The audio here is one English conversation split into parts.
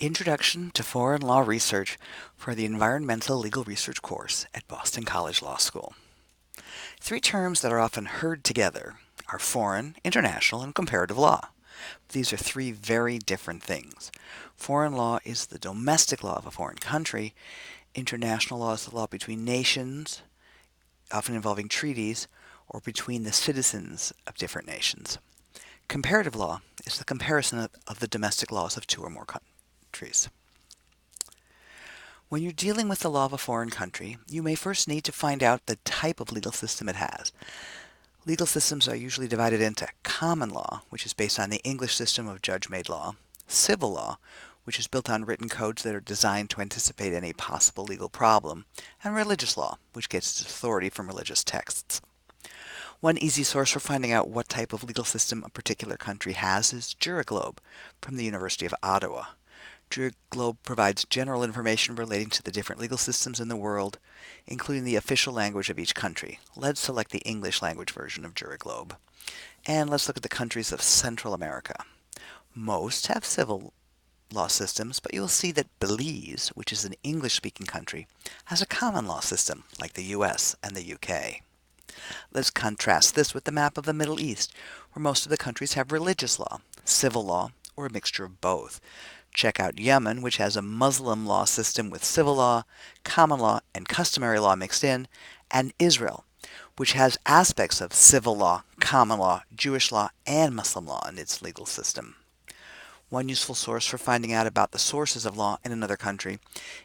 Introduction to Foreign Law Research for the Environmental Legal Research course at Boston College Law School. Three terms that are often heard together are foreign, international, and comparative law. These are three very different things. Foreign law is the domestic law of a foreign country. International law is the law between nations, often involving treaties, or between the citizens of different nations. Comparative law is the comparison of the domestic laws of two or more countries. When you're dealing with the law of a foreign country, you may first need to find out the type of legal system it has. Legal systems are usually divided into common law, which is based on the English system of judge-made law, civil law, which is built on written codes that are designed to anticipate any possible legal problem, and religious law, which gets its authority from religious texts. One easy source for finding out what type of legal system a particular country has is Juriglobe from the University of Ottawa. Juriglobe provides general information relating to the different legal systems in the world, including the official language of each country. Let's select the English language version of Juriglobe. And let's look at the countries of Central America. Most have civil law systems, but you'll see that Belize, which is an English-speaking country, has a common law system, like the US and the UK. Let's contrast this with the map of the Middle East, where most of the countries have religious law, civil law, or a mixture of both. Check out Yemen, which has a Muslim law system with civil law, common law, and customary law mixed in, and Israel, which has aspects of civil law, common law, Jewish law, and Muslim law in its legal system. One useful source for finding out about the sources of law in another country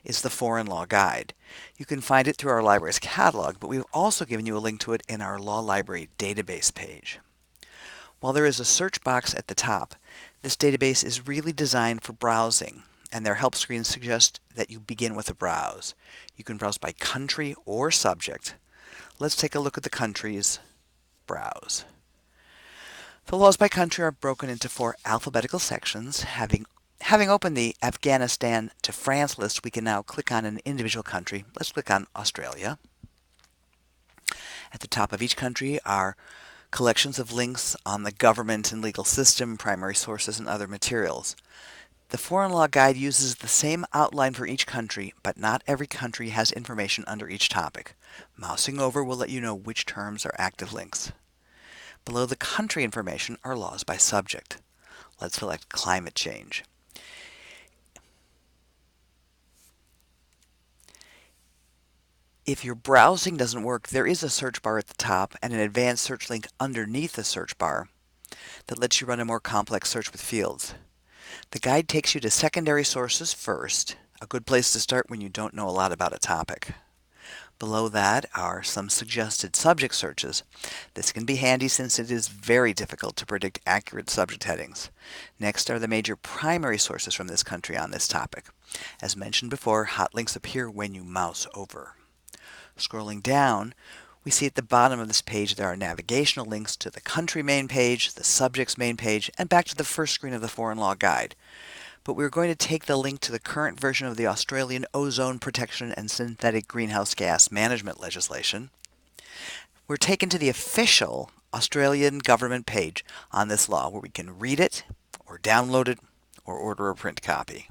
is the Foreign Law Guide. You can find it through our library's catalog, but we've also given you a link to it in our Law Library database page. While there is a search box at the top, this database is really designed for browsing, and their help screens suggest that you begin with a browse. You can browse by country or subject. Let's take a look at the countries. Browse. The laws by country are broken into 4 alphabetical sections. Having opened the Afghanistan to France list, we can now click on an individual country. Let's click on Australia. At the top of each country are collections of links on the government and legal system, primary sources, and other materials. The Foreign Law Guide uses the same outline for each country, but not every country has information under each topic. Mousing over will let you know which terms are active links. Below the country information are laws by subject. Let's select climate change. If your browsing doesn't work, there is a search bar at the top and an advanced search link underneath the search bar that lets you run a more complex search with fields. The guide takes you to secondary sources first, a good place to start when you don't know a lot about a topic. Below that are some suggested subject searches. This can be handy since it is very difficult to predict accurate subject headings. Next are the major primary sources from this country on this topic. As mentioned before, hot links appear when you mouse over. Scrolling down, we see at the bottom of this page there are navigational links to the country main page, the subject's main page, and back to the first screen of the Foreign Law Guide. But we're going to take the link to the current version of the Australian Ozone Protection and Synthetic Greenhouse Gas Management legislation. We're taken to the official Australian government page on this law where we can read it, or download it, or order a print copy.